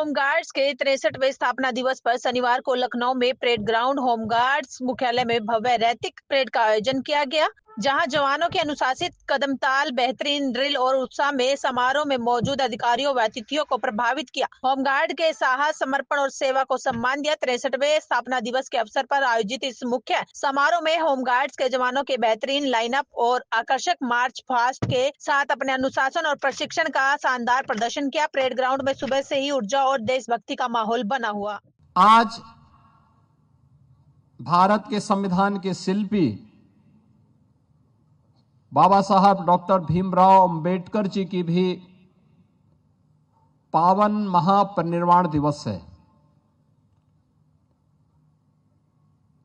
Home guards के 63वें स्थापना दिवस पर शनिवार को लखनऊ में परेड ग्राउंड होमगार्ड्स मुख्यालय में भव्य रैतिक परेड का आयोजन किया गया, जहां जवानों के अनुशासित कदमताल, बेहतरीन ड्रिल और उत्साह में समारोह में मौजूद अधिकारियों व अतिथियों को प्रभावित किया। होमगार्ड के साहस, समर्पण और सेवा को सम्मान दिया। 63वें स्थापना दिवस के अवसर पर आयोजित इस मुख्य समारोह में होमगार्ड्स के जवानों के बेहतरीन लाइनअप और आकर्षक मार्च पास्ट के साथ अपने अनुशासन और प्रशिक्षण का शानदार प्रदर्शन किया। परेड ग्राउंड में सुबह से ही ऊर्जा और देशभक्ति का माहौल बना हुआ। आज भारत के संविधान के शिल्पी बाबा साहब डॉक्टर भीमराव अंबेडकर जी की भी पावन महापरिनिर्वाण दिवस है।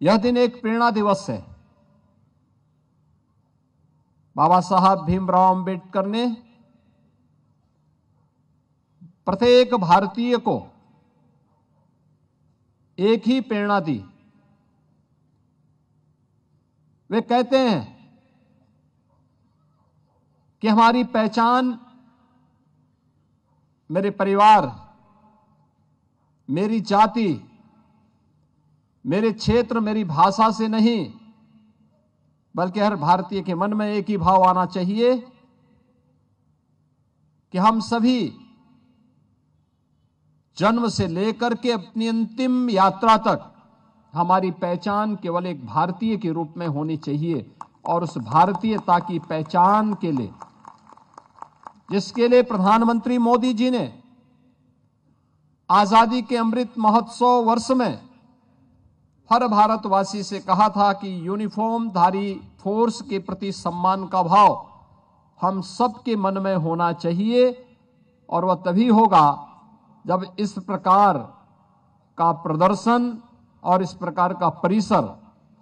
यह दिन एक प्रेरणा दिवस है। बाबा साहब भीमराव अंबेडकर ने प्रत्येक भारतीय को एक ही प्रेरणा दी। वे कहते हैं कि हमारी पहचान मेरे परिवार, मेरी जाति, मेरे क्षेत्र, मेरी भाषा से नहीं, बल्कि हर भारतीय के मन में एक ही भाव आना चाहिए कि हम सभी जन्म से लेकर के अपनी अंतिम यात्रा तक हमारी पहचान केवल एक भारतीय के रूप में होनी चाहिए। और उस भारतीयता की पहचान के लिए, जिसके लिए प्रधानमंत्री मोदी जी ने आजादी के अमृत महोत्सव वर्ष में हर भारतवासी से कहा था कि यूनिफॉर्म धारी फोर्स के प्रति सम्मान का भाव हम सबके मन में होना चाहिए। और वह तभी होगा जब इस प्रकार का प्रदर्शन और इस प्रकार का परिसर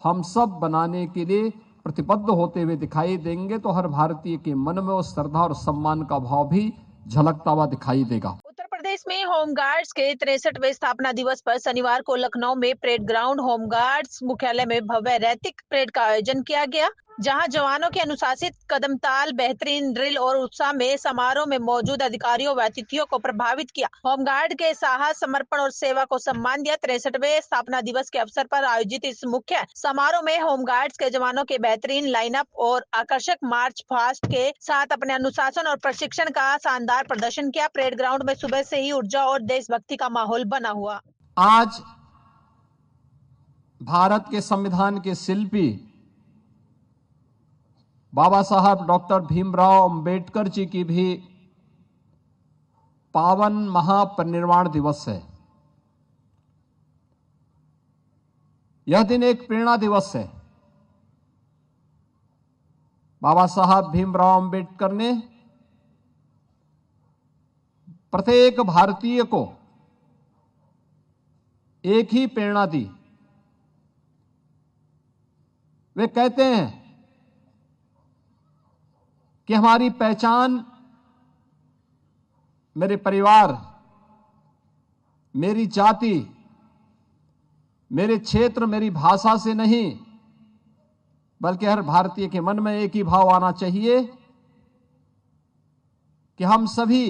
हम सब बनाने के लिए प्रतिबद्ध होते हुए दिखाई देंगे, तो हर भारतीय के मन में उस श्रद्धा और सम्मान का भाव भी झलकता हुआ दिखाई देगा। उत्तर प्रदेश में होमगार्ड्स के 63वें स्थापना दिवस पर शनिवार को लखनऊ में परेड ग्राउंड होमगार्ड्स मुख्यालय में भव्य रैतिक परेड का आयोजन किया गया, जहां जवानों के अनुशासित कदमताल, बेहतरीन ड्रिल और उत्साह में समारोह में मौजूद अधिकारियों व अतिथियों को प्रभावित किया। होमगार्ड के साहस, समर्पण और सेवा को सम्मान दिया। 63वें स्थापना दिवस के अवसर पर आयोजित इस मुख्य समारोह में होमगार्ड्स के जवानों के बेहतरीन लाइनअप और आकर्षक मार्च पास्ट के साथ अपने अनुशासन और प्रशिक्षण का शानदार प्रदर्शन किया। परेड ग्राउंड में सुबह से ही ऊर्जा और देशभक्ति का माहौल बना हुआ। आज भारत के संविधान के शिल्पी बाबा साहब डॉक्टर भीमराव अंबेडकर जी की भी पावन महापरिनिर्वाण दिवस है। यह दिन एक प्रेरणा दिवस है। बाबा साहब भीमराव अंबेडकर ने प्रत्येक भारतीय को एक ही प्रेरणा दी। वे कहते हैं कि हमारी पहचान मेरे परिवार, मेरी जाति, मेरे क्षेत्र, मेरी भाषा से नहीं, बल्कि हर भारतीय के मन में एक ही भाव आना चाहिए कि हम सभी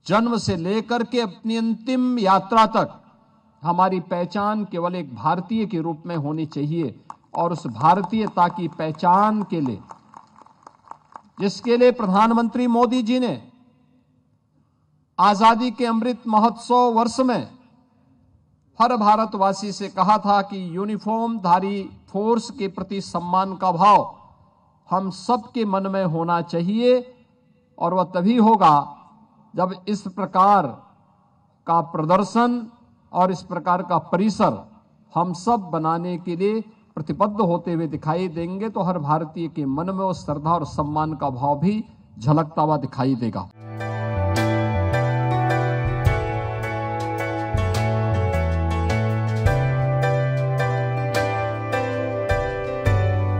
जन्म से लेकर के अपनी अंतिम यात्रा तक हमारी पहचान केवल एक भारतीय के रूप में होनी चाहिए। और उस भारतीयता की पहचान के लिए, जिसके लिए प्रधानमंत्री मोदी जी ने आजादी के अमृत महोत्सव वर्ष में हर भारतवासी से कहा था कि यूनिफॉर्म धारी फोर्स के प्रति सम्मान का भाव हम सबके मन में होना चाहिए। और वह तभी होगा जब इस प्रकार का प्रदर्शन और इस प्रकार का परिसर हम सब बनाने के लिए प्रतिबद्ध होते हुए दिखाई देंगे, तो हर भारतीय के मन में उस श्रद्धा और सम्मान का भाव भी झलकता हुआ दिखाई देगा।